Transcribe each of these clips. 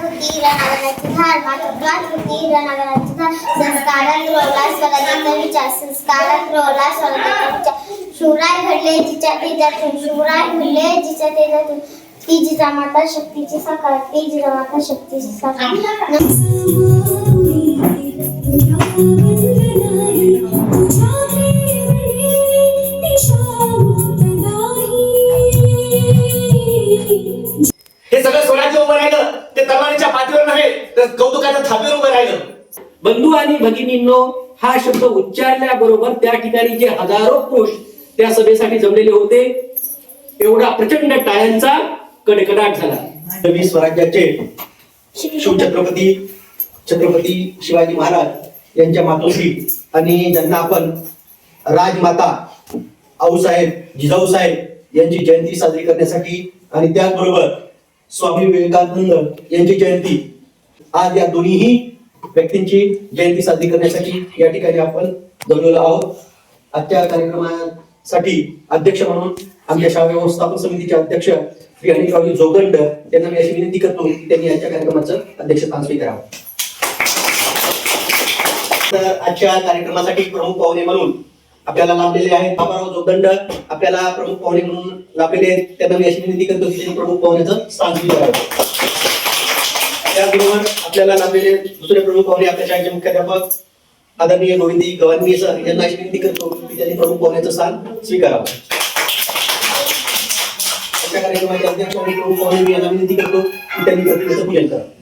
होती रणवण्याची धार मातृत्वात होती रणवण्याची धार संस्कारात रोवला स्वराज्याचा विचार संस्कारात रोवला स्वराज्याचा विचार शिवराय घडले जिच्या तेजातून शिवराय घडले जिच्या तेजातून ती जिजामाता शक्तीची साकार ती जिजामाता शक्तीची साकार हे सगळं स्वराज्य उभं राहिलं ते तलवारीच्या पाठीवर नव्हे तर कौतुकाच्या थापीवर उभं राहिलं. बंधू आणि भगिनींनो हा शब्द उच्चारल्याबरोबर त्या ठिकाणी जे हजारो पुरुष त्या सभेसाठी जमलेले होते एवढा प्रचंड टाळ्यांचा कडकडाट झाला. नवी स्वराज्याचे शिवछत्रपती छत्रपती शिवाजी महाराज यांच्या मातोश्री आणि ज्यांना आपण राजमाता आऊसाहेब जिजाऊसाहेब यांची जयंती साजरी करण्यासाठी आणि त्याचबरोबर स्वामी विवेकानंद यांची जयंती आज या दोन्हीही व्यक्तींची जयंती साजरी करण्यासाठी या ठिकाणी आपण जमलेलो आहोत. आजच्या कार्यक्रमासाठी अध्यक्ष म्हणून आमच्या शाळा व्यवस्थापन समितीचे अध्यक्ष श्री अनिलरावजी जोगंड यांना मी अशी विनंती करतो की त्यांनी आजच्या कार्यक्रमाचं अध्यक्षस्थान स्वीकारावं. तर आजच्या कार्यक्रमासाठी प्रमुख पाहुणे म्हणून आपल्याला लाभलेले आहेत बाबाराव जोगदंड आपल्याला प्रमुख पाहुणे म्हणून लाभलेले आहेत. त्यांना मी अशी विनंती करतो की त्यांनी प्रमुख पाहुण्याचं स्थान स्वीकारावं. त्याबरोबर आपल्याला लाभलेले दुसरे प्रमुख पाहुणे आपल्या शाळेचे मुख्याध्यापक आदरणीय गोविंदी गव्हाणवी सर यांना अशी विनंती करतो की त्यांनी प्रमुख पाहुण्याचं स्थान स्वीकारावं. आजच्या कार्यक्रमाचे अध्यक्ष आणि प्रमुख पाहुणे मी यांना विनंती करतो की त्यांनी प्रतिमेचं पूजन करावं.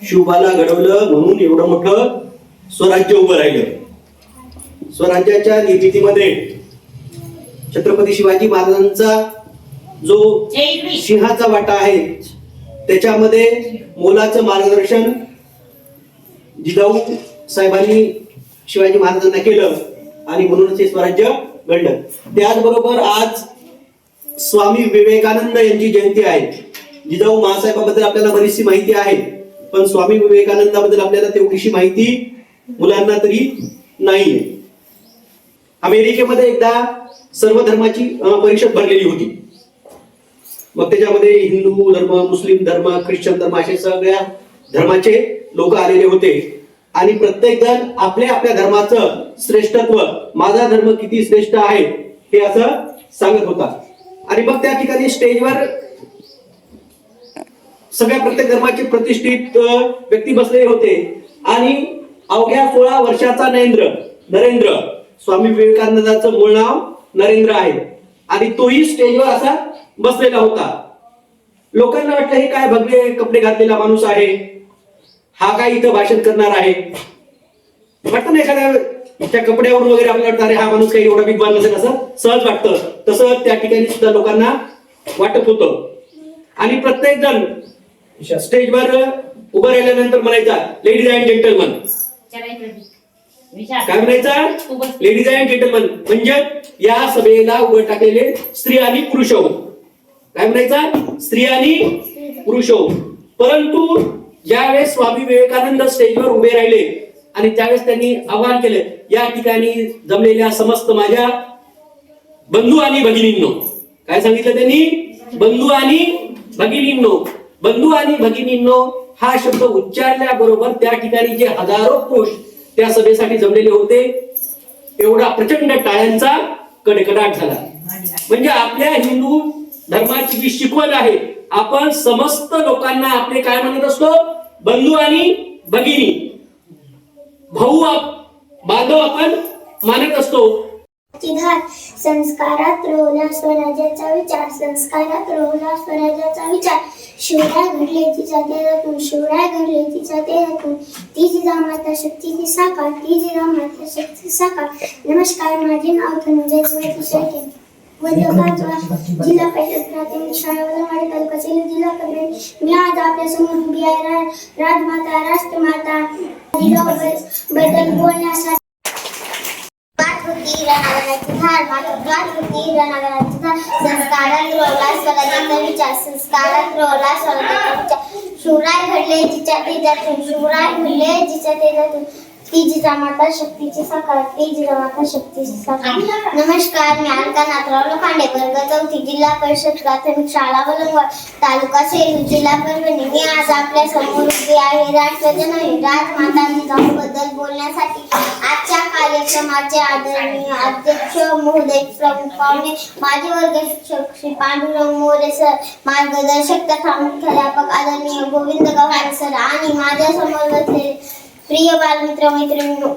शिवबाला घडवलं म्हणून एवढं मोठं स्वराज्य उभं राहिलं. स्वराज्याच्या निर्मितीमध्ये छत्रपती शिवाजी महाराजांचा जो सिंहाचा वाटा आहे त्याच्यामध्ये मोलाचं मार्गदर्शन जिजाऊ साहेबांनी शिवाजी महाराजांना केलं आणि म्हणूनच हे स्वराज्य घडलं. त्याचबरोबर आज स्वामी विवेकानंद यांची जयंती आहे. जिजाऊ महासाहेबाबद्दल आपल्याला बरीचशी माहिती आहे पण स्वामी विवेकानंदाबद्दल आपल्याला तेवढीशी माहिती मुलांना तरी नाहीये. अमेरिकेमध्ये एकदा सर्व धर्माची परिषद भरलेली होती. मग त्याच्यामध्ये हिंदू धर्म मुस्लिम धर्म ख्रिश्चन धर्म असे सगळ्या धर्माचे लोक आलेले होते आणि प्रत्येक जण आपल्या आपल्या धर्माचं श्रेष्ठत्व माझा धर्म किती श्रेष्ठ आहे हे असं सांगत होता. आणि मग त्या ठिकाणी स्टेजवर सगळ्या प्रत्येक धर्माचे प्रतिष्ठित व्यक्ती बसलेले होते आणि अवघ्या 16 वर्षाचा नरेंद्र स्वामी विवेकानंदाचं मूळ नाव नरेंद्र आहे आणि तोही स्टेजवर असा बसलेला होता. लोकांना वाटलं हे काय भगवे कपडे घातलेला माणूस आहे हा काय इथं भाषण करणार आहे. वाटतं ना एखाद्या कपड्यावरून वगैरे आपल्याला वाटतं अरे हा माणूस काही एवढा विद्वान नसेल असं सहज वाटतं. तसं त्या ठिकाणी सुद्धा लोकांना वाटत होतं आणि प्रत्येक जण स्टेजवर उभं राहिल्यानंतर म्हणायचा लेडीज अँड जेंटलमन. काय म्हणायचा लेडीज अँड जेंटलमन म्हणजे या सभेला उभं टाकलेले स्त्री आणि पुरुष हो. काय म्हणायचा स्त्री आणि पुरुष हो. परंतु ज्यावेळेस स्वामी विवेकानंद स्टेजवर उभे राहिले आणि त्यावेळेस त्यांनी आवाहन केलं या ठिकाणी जमलेल्या समस्त माझ्या बंधू आणि भगिनींनो. काय सांगितलं त्यांनी बंधू आणि भगिनींनो. बंधू आणि भगिनींनो हा शब्द उच्चारल्याबरोबर त्या ठिकाणी जे हजारो पुरुष त्या सभेसाठी जमलेले होते एवढा प्रचंड टाळ्यांचा कडकडाट झाला. म्हणजे आपल्या हिंदू धर्माची जी शिकवण आहे आपण समस्त लोकांना आपले काय म्हणत असतो बंधू आणि भगिनी भाऊ बांधव आपण मानत असतो. संस्कारात रोवला स्वराज्याचा विचार संस्कारात रोवला स्वराज्याचा विचार शिवराय घडले तिच्या तेजातून शिवराय घडले तिच्या तेजातून ती जिजामाता शक्तीची साकार ती जिजामाता शक्तीची साकार. नमस्कार माझे नाव धनंजय शेळके जिल्हा परिषद प्राथमिक शाळा वलमाडी तालुका सेलू जिल्हा परभणी. मी आज आपल्या समोर उभी आहे राजमाता राष्ट्रमाता जिजाऊबद्दल बोलण्यासाठी. होती रणवण्याची धार मातृत्वात होती रणवण्याची धार संस्कारात रोवला स्वराज्याचा विचार संस्कारात रोवला स्वराज्याचा विचार शिवराय घडले जिच्या तेजातून, शिवराय घडले जिच्या तेजातून, ती जिजामाता शक्तीची साकार, ती जिजामाता शक्तीची साकार. नमस्कार, मी अलका नाथराव लोखंडे, वर्ग 4, जिल्हा परिषद प्राथमिक शाळा वलंगवाड, तालुका सेलू, जिल्हा परभणी. मी आज आपल्या समोर उभी आहे राष्ट्रजननी राजमाता जिजाऊबद्दल बोलण्यासाठी. आजच्या कार्यक्रमाचे आदरणीय अध्यक्ष महोदय, प्रमुख पाहुणे, माजी वर्ग शिक्षक श्री पांडुरंग मोरे सर, मार्गदर्शक तथा मुख्याध्यापक आदरणीय गोविंद गव्हाणे सर आणि माझ्या समोर बसलेले प्रिय बालमित्र मैत्रिणींनो,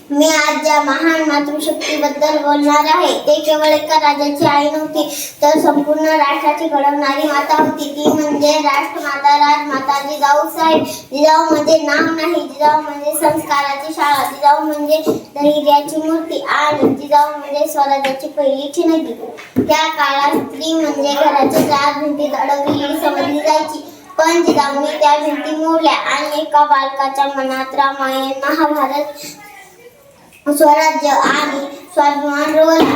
मी आज ज्या महान मातृशक्तीबद्दल बोलणार आहे ते केवळ एका राजाची आई नव्हती, तर संपूर्ण राष्ट्राची घडवणारी माता होती. ती म्हणजे राष्ट्रमाता राजमाता जिजाऊ साहेब. जिजाऊ म्हणजे नाव नाही, जिजाऊ म्हणजे संस्काराची शाळा, जिजाऊ म्हणजे धैर्याची मूर्ती आणि जिजाऊ म्हणजे स्वराज्याची पहिली ठिणगी. त्या काळात स्त्री म्हणजे घराच्या 4 भिंतीत अडकलेली समजली जायची, पण जिजाऊंनी त्या भिंती मोडल्या आणि एका बालकाच्या मनात रामायण, महाभारत, स्वराज्य आणि स्वाभिमान रोवला.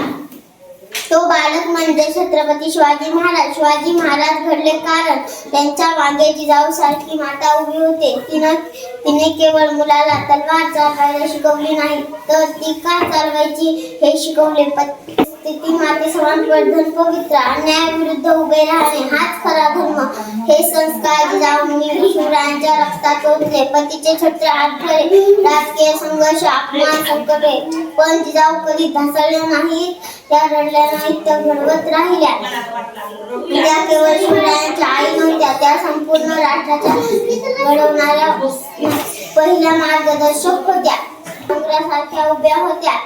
तो बालक म्हणजे छत्रपती शिवाजी महाराज. शिवाजी महाराज घडले कारण त्यांच्या मागे जिजाऊ सारखी माता उभी होते. तिने केवळ मुलाला तलवार चालवायला शिकवली नाही, तर ती का चालवायची हे शिकवले. स्थिती माते समान वर्धन पवित्र, अन्यायाविरुद्ध उभे राहणे हाच खरा धर्म. हे संस्कार जिजाऊंनी शिवरायांच्या रक्तात ओतले. पतीचे छत्र आठवले, राजकीय संघर्ष, अपमान, संकटे, पण जिजाऊ कधी ढासळल्या नाहीत. त्या रडल्या नाहीत, त्या घडवत राहिल्या. त्या केवळ शिवरायांच्या आई नव्हत्या, त्या संपूर्ण राष्ट्राच्या घडवणाऱ्या पहिल्या मार्गदर्शक होत्या. डोंगरासारख्या उभ्या होत्या,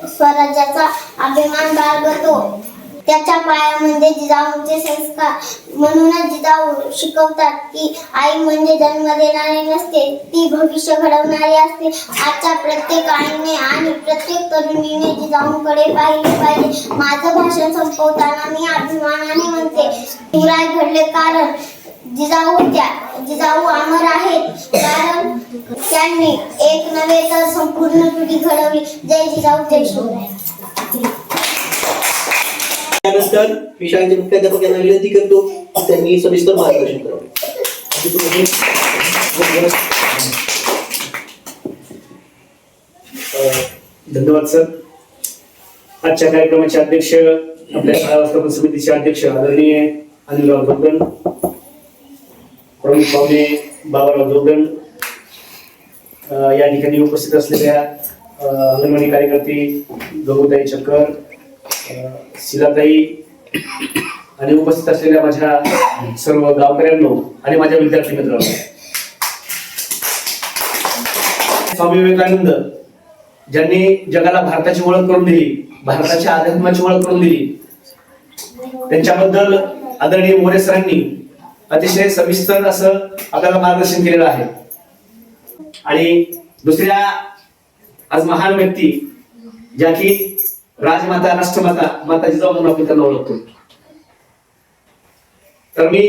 स्वराज्याचा अभिमान बाळगतो त्याच्या पायामध्ये जिजाऊंचे संस्कार. म्हणूनच जिजाऊ शिकवतात की आई म्हणजे जन्म देणारी नसते, ती भविष्य घडवणारी असते. आजच्या प्रत्येक आईने आणि प्रत्येक तरुणीने जिजाऊंकडे पाहिले पाहिजे. माझं भाषण संपवताना मी अभिमानाने म्हणते, शिवराय घडले कारण जिजाऊ होत्या. जिजाऊ अमर आहेत कारण त्यांनी एक नव्हे तर संपूर्ण पिढी घडवली. जय जिजाऊ, जय शिवराय. त्यानंतर मी शाळेचे मुख्याध्यापक यांना विनंती करतो की त्यांनी सविस्तर मार्गदर्शन करावे. धन्यवाद सर. आजच्या कार्यक्रमाचे अध्यक्ष, आपल्या शाळा व्यवस्थापन समितीचे अध्यक्ष आदरणीय अनिलराव जोगदंड, प्रमुख पाहुणे बाबाराव जोगदंड, या ठिकाणी उपस्थित असलेल्या अंगणवाडी कार्यकर्ते गौताई चक्कर, शिलाताई आणि उपस्थित असलेल्या माझ्या सर्व गावकऱ्यांनो आणि माझ्या विद्यार्थी मित्रांनो, स्वामी विवेकानंद ज्यांनी जगाला भारताची ओळख करून दिली, भारताच्या अध्यात्माची ओळख करून दिली, त्यांच्याबद्दल आदरणीय मोरे सरांनी अतिशय सविस्तर असं आपल्याला मार्गदर्शन केलेलं आहे. आणि दुसऱ्या आज महान व्यक्ती ज्या की राजमाता राष्ट्रमाता माता जिजाऊ म्हणून आपण त्यांना ओळखतो. तर मी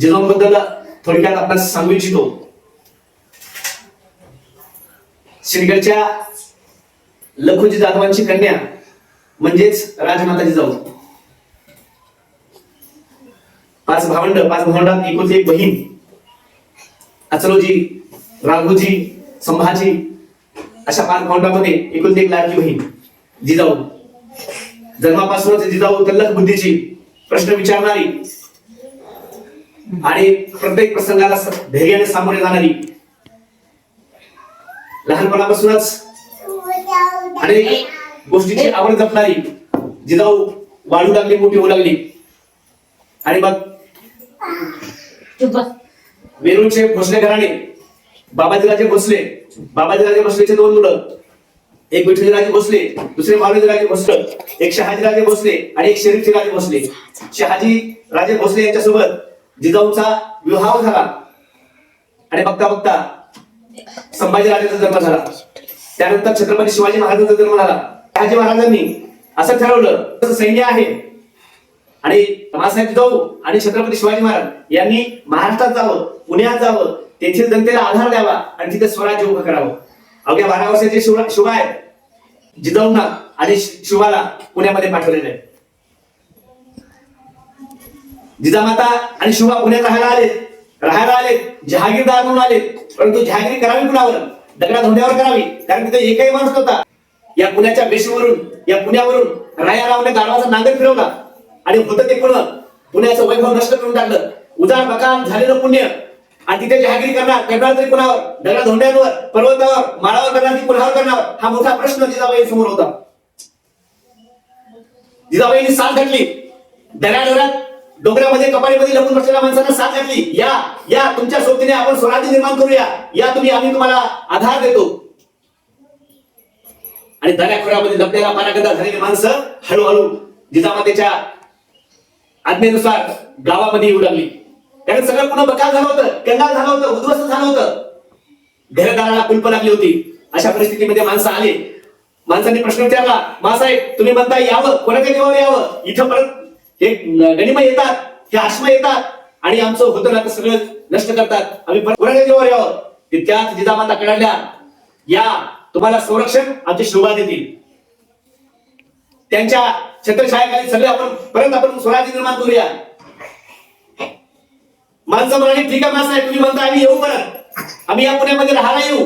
जिजाऊबद्दल थोडक्यात आपल्याला सांगू इच्छितो. श्रीगडच्या लखुजी जाधवांची कन्या म्हणजेच राजमाता जिजाऊ. 5 भावंडात एकुलती एक बहीण, अचलोजी, राघोजी, संभाजी अशा 5 भावंडामध्ये एकुलती एक लाडकी बहीण जिजाऊ. जन्मापासूनच जिजाऊ तल्लख बुद्धीची, प्रश्न विचारणारी आणि प्रत्येक प्रसंगाला धैर्याने सामोरे जाणारी, लहानपणापासूनच अनेक गोष्टीची आवड जपणारी जिजाऊ वाढू लागली, मोठी होऊ लागली. आणि मग वेरूळचे भोसले घराणे, बाबाजीराजे भोसलेचे 2 मुलं, एक विठ्ठलराजे भोसले, दुसरे मारुतीराजे भोसले, एक शहाजीराजे भोसले आणि एक शरीफराजे भोसले. शहाजी राजे भोसले यांच्यासोबत जिजाऊचा विवाह झाला आणि बघता बघता संभाजीराजांचा जन्म झाला. त्यानंतर छत्रपती शिवाजी महाराजांचा जन्म झाला. शहाजी महाराजांनी असं ठरवलं, सैन्य आहे आणि मासाहेब जिजाऊ आणि छत्रपती शिवाजी महाराज यांनी महाराष्ट्रात जावं, पुण्यात जावं, तेथील जनतेला आधार द्यावा आणि तिथे स्वराज्य उभं करावं. अवघ्या 12 वर्षाचे शिवा आहेत. जिजाऊंना आणि शिवाला पुण्यामध्ये पाठवलेले आहे. जिजामाता आणि शिवा पुण्यात राहायला आले राहायला आले, जहागीरदार म्हणून आले, परंतु जहागिरी करावी कुणावर? दगडा धोंड्यावर करावी, कारण तिथे एकही माणूस नव्हता. या पुण्याच्या वेशीवरून, या पुण्यावरून रायारावने गाढवाचा नांगर फिरवला आणि होतं ते पुण्याचं वैभव नष्ट करून टाकलं. उजाड मकान झालेलं पुण्य, आणि तिथे जहागिरी करणार तरी कुणावर? दगडा धोंड्यांवर, पर्वतावर, माळावर करणार की कुणावर करणार? हा मोठा प्रश्न जिजाबाई समोर होता. जिजाबाईंनी साथ घातली. दऱ्यात डोंगरामध्ये कपाळीमध्ये लपून बसलेल्या माणसांना साथ घातली. या तुमच्या सोबतीने आपण स्वराज्य निर्माण करूया, या तुम्ही, आम्ही तुम्हाला आधार देतो. आणि दऱ्याखोऱ्यामध्ये लपलेला पानागंदा झालेली माणसं हळूहळू जिजामातेच्या आज्ञेनुसार गावामध्ये येऊ लागली. कारण सगळं पुन्हा बकाल झालं होतं, कंगाल झालं होतं, उद्ध्वस्त झालं होतं. घरदाराला कुलप लागली होती. अशा परिस्थितीमध्ये माणसं आले. माणसांनी प्रश्न विचारला, मासाहेब तुम्ही म्हणता यावं, कोणाच्या जीवावर यावं? इथं परत हे गणिमय येतात, हे आश्मय येतात आणि आमचं होतं ना सगळं नष्ट करतात, आम्ही परत कोणाच्या जीवावर यावं? तितक्यात जिजामाता कळल्या, या तुम्हाला संरक्षण आमची शोभा देतील. त्यांच्या छत्रछायाखाली सगळे आपण स्वराज्य निर्माण करूया. माणसं म्हणाली, ठीक आहे माणसाहेब तुम्ही म्हणता, आम्ही येऊ, परत आम्ही या पुण्यामध्ये राहायला येऊ.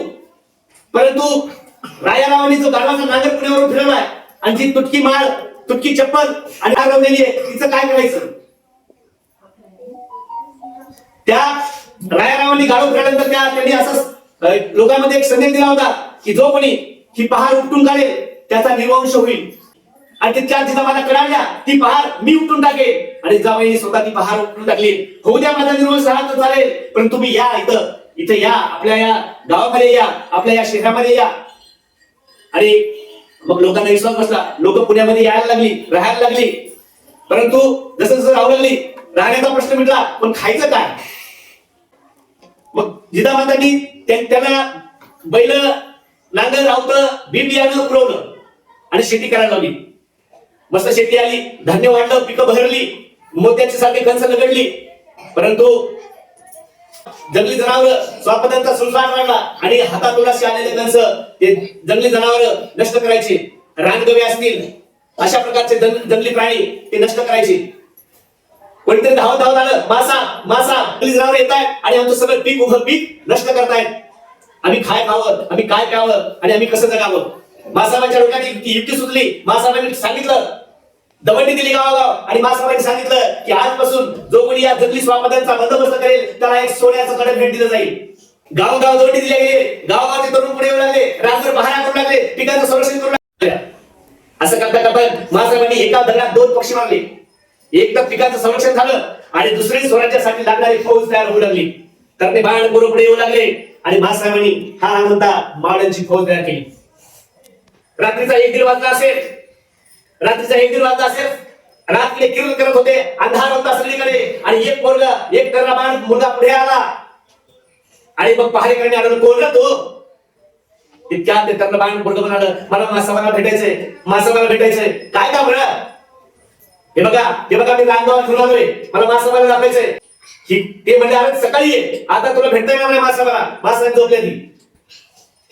परंतु रायारावांनी जो गाढवाचा नांगर पुण्यावरून फिरवलाय आणि जी तुटकी माळ, तुटकी चप्पल आणि आग लावलेली आहे, तिचं काय करायचं? त्या रायारावांनी गाढव फिरल्यानंतर त्यांनी असं लोकांमध्ये एक संदेश दिला होता की जो कोणी ही पहाड उपटून काढेल त्याचा निर्वंश होईल. आणि तितक्या जिजामाता कळाल्या, ती पहाड मी उपटून टाकेल. आणि जिजाबाईंनी स्वतः ती पहाड उपटून टाकली. होऊ द्या माझा निर्वंश झाला तर चालेल, पण तुम्ही या इथं या, आपल्या या गावामध्ये या, आपल्या या शहरामध्ये या. आणि मग लोकांना विश्वास बसला. लोक पुण्यामध्ये यायला लागली, राहायला लागली. परंतु जसं जसं राहू लागली, राहण्याचा प्रश्न मिटला, पण खायचं काय? मग जिजामातांनी त्यांना बैल, नांगर, रावतं, बी बियाणं पुरवलं आणि शेती करायला लावली. मस्त शेती आली, धान्य वाढलं, पिकं बहरली, मोत्याची सारखी कंस लगडली. परंतु जंगली जनावर स्वापदांचा सुळसुळाट वाढला आणि हातातोडाशी आलेले कंस ते जंगली जनावर नष्ट करायचे. रानगवे असतील, अशा प्रकारचे जंगली प्राणी ते नष्ट करायचे. कोणीतरी धावत आलं, मासा जंगली जनावर येत आहेत आणि आमचं सगळं पीक उभं पीक नष्ट करतायत. आम्ही काय खावं, आम्ही काय प्यावं आणि आम्ही कसं जगावं? मासाबाईच्या डोक्यात युक्ती सुचली. मासाबाईंनी सांगितलं, दवंडी दिली गावागाव आणि मासाबाईंनी सांगितलं की आजपासून जो कोणी या जंगली स्वापदांचा बंदोबस्त करेल त्याला एक सोन्याचं कडक भेट दिलं जाईल. गावोगाव दवंडी दिले गेले. गावागावचे तरुण पुढे येऊ लागले, रात्रभर पहारा करू लागले, पिकांचं संरक्षण करू लागले. असं करता मासाबाईंनी एका दगडात दोन पक्षी मारले. एक तर पिकाचं संरक्षण झालं आणि दुसरी स्वराज्यासाठी लागणारी फौज तयार होऊ लागली. तर ते बाण पुढे येऊ लागले आणि मासाबाईंनी हा म्हणता मावळ्यांची फौज तयार केली. रात्रीचा 1-1:30 वाजला असेल, रात्री किरण करत होते, अंधार होता सगळीकडे आणि एक पोरगा, एक तरुण मुलगा पुढे आला आणि मग पहारे करणे आलं. कोण तो? तितक्यात ते तरुण पोरगा म्हणालं, मला मासाबाईला भेटायचंय. काय का बरं? हे बघा मी रानगावात फिरून आलोय, मला मासाबाईला दाखवायचंय. ते म्हणजे अरे सकाळी ये, आता तुला भेटता येणार नाही मासाबाईला. मासाबाई झोपल्या ती.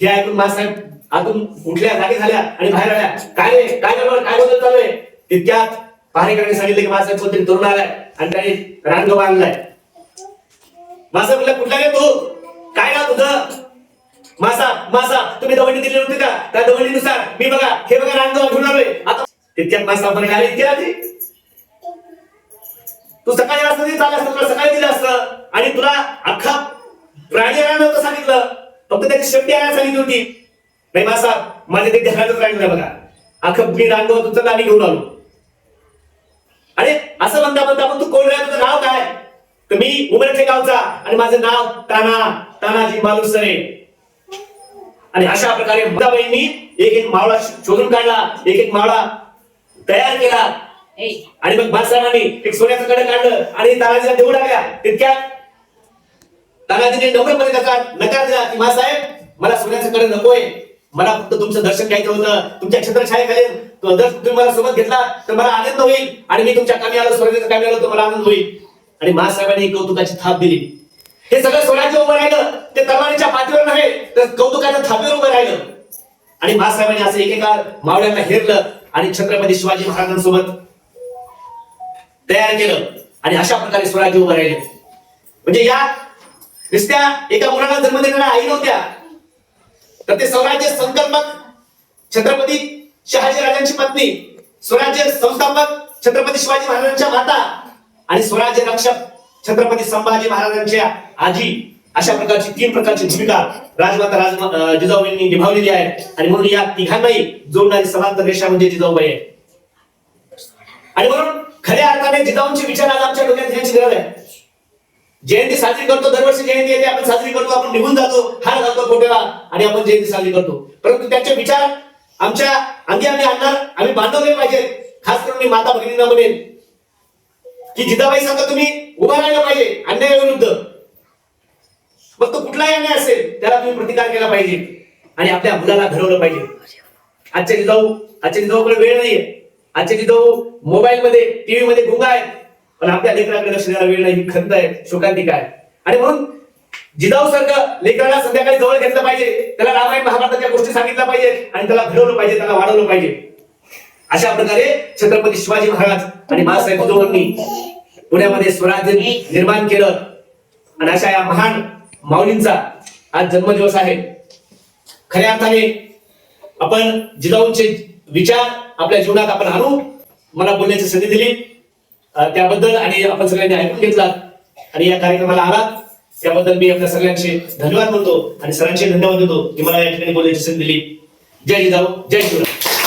हे ऐकून मासाहेब आतून उठल्या, जागी झाल्या आणि बाहेर आल्या. काय बदल चालू आहे? तितक्यात पहारेकरांनी सांगितलं की मासाहेब कोणतरी तरुण आलाय आणि त्याने रानगाव आणलाय. मासाहेब म्हटलं, कुठला रे तू? काय ना तुझं? मासा तुम्ही दवंडी दिली नव्हती का? त्या दवंडीनुसार मी हे बघा रानगाव घेऊन आलोय. आता तितक्यात मासा म्हणाले, अरे इतक्या रात्री तू सकाळी असतं ते चाललं असतं, तुला सकाळी दिलं असतं आणि तुला अख्खा प्राणी आणायला नव्हतं सांगितलं, फक्त त्याची शेपटी आणायला सांगितली होती. नाही मासा, माझ्या ते ध्यानातच राहिलं बघा. अख्खं मी रानगाव तुमचं नाणी घेऊन आलो. अरे असं म्हणता पण तू कोण रे? तुझं नाव काय? तर मी उमरठे गावचा आणि माझं नाव तानाजी मालुसरे. आणि अशा प्रकारे जिजाबाईंनी एक मावळा शोधून काढला, एक मावळा तयार केला. आणि मग बादशाहांनी एक सोन्याचं कडं काढलं आणि तानाजीला देऊ लागल्या. तितक्यात तानाजीने नम्रपणे नकार दिला की मासाहेब, मला सोन्याचं कडं नकोय, मला फक्त तुमचं दर्शन घ्यायचं होतं. तुमच्या छत्रछायेखाली तुम्ही मला सोबत घेतला तर मला आनंद होईल आणि मी तुमच्या कामी आलो, स्वराज्याच्या कामी आलो तर मला आनंद होईल. आणि महासाहेबांनी कौतुकाची थाप दिली. हे सगळं स्वराज्य उभं राहिलं ते तलवारीच्या पाठीवर नव्हे तर कौतुकाच्या थापीवर उभं राहिलं. आणि महासाहेबांनी असं एकेका मावळ्यांना हेरलं आणि छत्रपती शिवाजी महाराजांसोबत तयार केलं आणि अशा प्रकारे स्वराज्य उभं राहिले. म्हणजे या नुसत्या एका मुलाला जन्म देणाऱ्या आई नव्हत्या, तर ते स्वराज्य संकल्पक छत्रपती शहाजी राजांची पत्नी, स्वराज्य संस्थापक छत्रपती शिवाजी महाराजांच्या माता आणि स्वराज्य रक्षक छत्रपती संभाजी महाराजांच्या आजी, अशा प्रकारची 3 प्रकारची भूमिका राजमाता जिजाऊबाईंनी निभावलेली आहे. आणि म्हणून या तिघांनाही जोडणारी समांतर रेषा म्हणजे जिजाऊबाई आहे. आणि म्हणून खऱ्या अर्थाने जिजाऊंचे विचार आज आमच्या डोक्यात घेण्याची गरज आहे. जयंती साजरी करतो, दरवर्षी जयंती येते, आपण साजरी करतो, आपण निघून जातो, हार घालतो कोटेला आणि आपण जयंती साजरी करतो. परंतु त्यांचे विचार आमच्या अंगी आम्ही आणणार, आम्ही बांधवले पाहिजे. खास करून मी माता भगिनींना म्हणेन की जिजाबाई सांगा तुम्ही उभा राहिलं पाहिजे अन्यायाविरुद्ध. मग तो कुठलाही अन्याय असेल त्याला तुम्ही प्रतिकार केला पाहिजे आणि आपल्या मुलाला घडवलं पाहिजे. आजच्या जिजाऊकडे वेळ नाहीये. आजच्या जिजाऊ मोबाईल मध्ये, टीव्ही मध्ये गुंग आहेत, पण आपल्या लेकराकडे लक्ष द्यायला वेळ नाही. ही खंत आहे, शोकांतिका आहे. आणि म्हणून जिजाऊ सारखं लेकराला संध्याकाळी जवळ घेतलं पाहिजे, त्याला रामायण महाभारताच्या गोष्टी सांगितल्या पाहिजेत आणि त्याला घडवलं पाहिजे, त्याला वाढवलं पाहिजे. अशा प्रकारे छत्रपती शिवाजी महाराज आणि बाळासाहेब जिजाऊंनी पुण्यामध्ये स्वराज्य निर्माण केलं. आणि अशा या महान माऊलींचा आज जन्मदिवस आहे. खऱ्या अर्थाने आपण जिजाऊंचे विचार आपल्या जीवनात आपण आणू, मला बोलण्याची संधी दिली त्याबद्दल आणि आपण सगळ्यांनी ऐकून घेतलात आणि या कार्यक्रमाला आलात त्याबद्दल मी आपल्या सगळ्यांचे धन्यवाद म्हणतो आणि सरांचे धन्यवाद देतो की मला या ठिकाणी बोलण्याची संधी दिली. जय जिजाऊ, जय शिवराय.